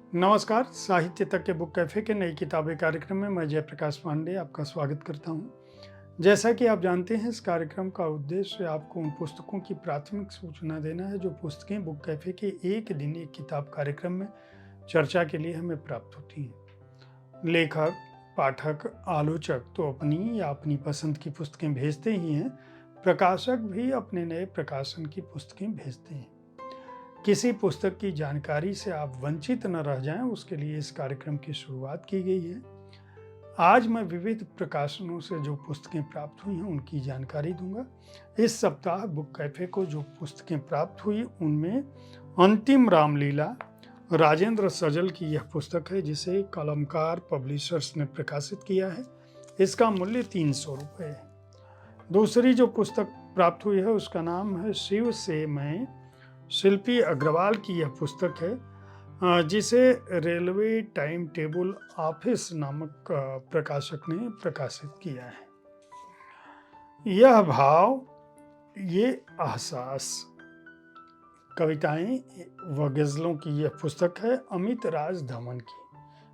नमस्कार, साहित्य तक के बुक कैफ़े के नई किताबें कार्यक्रम में मैं जयप्रकाश पांडे आपका स्वागत करता हूं। जैसा कि आप जानते हैं, इस कार्यक्रम का उद्देश्य आपको उन पुस्तकों की प्राथमिक सूचना देना है जो पुस्तकें बुक कैफ़े के एक दिन एक किताब कार्यक्रम में चर्चा के लिए हमें प्राप्त होती हैं। लेखक, पाठक, आलोचक तो अपनी या अपनी पसंद की पुस्तकें भेजते ही हैं, प्रकाशक भी अपने नए प्रकाशन की पुस्तकें भेजते हैं। किसी पुस्तक की जानकारी से आप वंचित न रह जाएं, उसके लिए इस कार्यक्रम की शुरुआत की गई है। आज मैं विविध प्रकाशनों से जो पुस्तकें प्राप्त हुई हैं उनकी जानकारी दूंगा। इस सप्ताह बुक कैफे को जो पुस्तकें प्राप्त हुई उनमें अंतिम रामलीला राजेंद्र सजल की यह पुस्तक है, जिसे कलमकार पब्लिशर्स ने प्रकाशित किया है। इसका मूल्य 300 रुपये है। दूसरी जो पुस्तक प्राप्त हुई है उसका नाम है शिव से मैं, शिल्पी अग्रवाल की यह पुस्तक है, जिसे रेलवे टाइम टेबल ऑफिस नामक प्रकाशक ने प्रकाशित किया है। यह भाव, ये एहसास, कविताएं व गज़लों की यह पुस्तक है अमित राज धवन की।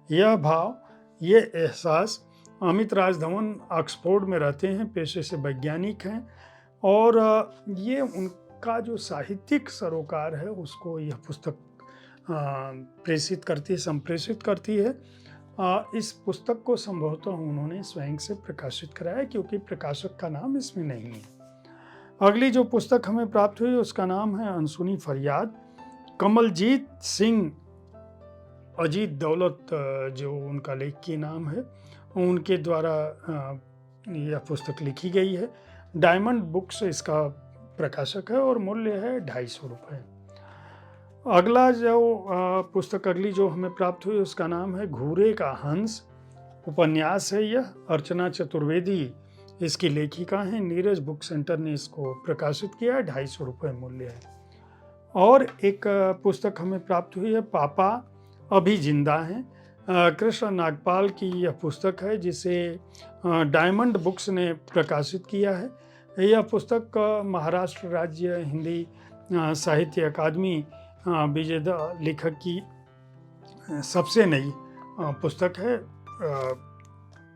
यह भाव, ये एहसास। अमित राज धवन ऑक्सफोर्ड में रहते हैं, पेशे से वैज्ञानिक हैं और ये उनका जो साहित्यिक सरोकार है उसको यह पुस्तक संप्रेषित करती है। इस पुस्तक को संभवतः उन्होंने स्वयं से प्रकाशित कराया, क्योंकि प्रकाशक का नाम इसमें नहीं है। अगली जो पुस्तक हमें प्राप्त हुई उसका नाम है अनसुनी फरियाद। कमलजीत सिंह अजीत दौलत जो उनका लेखकीय नाम है, उनके द्वारा यह पुस्तक लिखी गई है। डायमंड बुक्स इसका प्रकाशक है और मूल्य है 250 रुपये। अगला जो पुस्तक अगली जो हमें प्राप्त हुई उसका नाम है घूरे का हंस। उपन्यास है यह, अर्चना चतुर्वेदी इसकी लेखिका हैं। नीरज बुक सेंटर ने इसको प्रकाशित किया है, 250 रुपये मूल्य है। और एक पुस्तक हमें प्राप्त हुई है पापा अभी जिंदा हैं। कृष्ण नागपाल की यह पुस्तक है, जिसे डायमंड बुक्स ने प्रकाशित किया है। यह पुस्तक महाराष्ट्र राज्य हिंदी साहित्य अकादमी विजेता लेखक की सबसे नई पुस्तक है।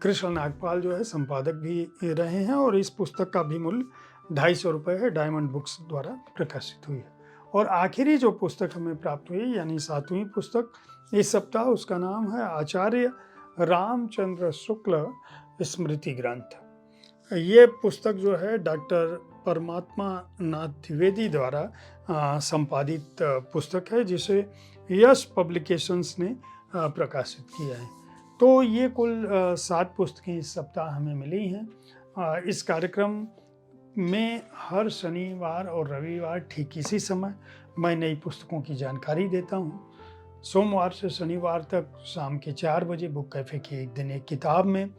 कृष्ण नागपाल जो है संपादक भी रहे हैं और इस पुस्तक का भी मूल्य 250 रुपये है, डायमंड बुक्स द्वारा प्रकाशित हुई है। और आखिरी जो पुस्तक हमें प्राप्त हुई, यानी 7वीं पुस्तक इस सप्ताह, उसका नाम है आचार्य रामचंद्र शुक्ल स्मृति ग्रंथ। ये पुस्तक जो है डॉक्टर परमात्मा नाथ द्विवेदी द्वारा संपादित पुस्तक है, जिसे यश पब्लिकेशंस ने प्रकाशित किया है। तो ये कुल 7 पुस्तकें इस सप्ताह हमें मिली हैं। इस कार्यक्रम में हर शनिवार और रविवार ठीक इसी समय मैं नई पुस्तकों की जानकारी देता हूँ। सोमवार से शनिवार तक शाम के 4 बजे बुक कैफे की एक दिन एक किताब में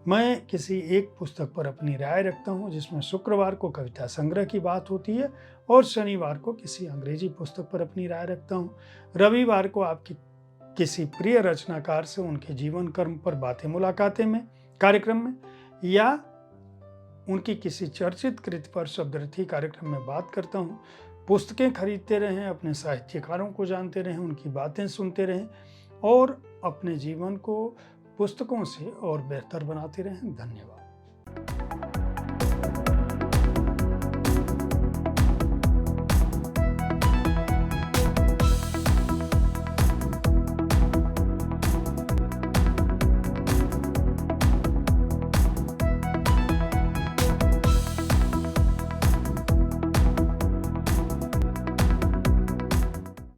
मैं किसी एक पुस्तक पर अपनी राय रखता हूँ, जिसमें शुक्रवार को कविता संग्रह की बात होती है और शनिवार को किसी अंग्रेजी पुस्तक पर अपनी राय रखता हूँ। रविवार को आपकी किसी प्रिय रचनाकार से उनके जीवन कर्म पर बातें मुलाकातें में कार्यक्रम में, या उनकी किसी चर्चित कृति पर शब्दरथी कार्यक्रम में बात करता हूँ। पुस्तकें खरीदते रहें, अपने साहित्यकारों को जानते रहें, उनकी बातें सुनते रहें और अपने जीवन को पुस्तकों से और बेहतर बनाते रहें। धन्यवाद।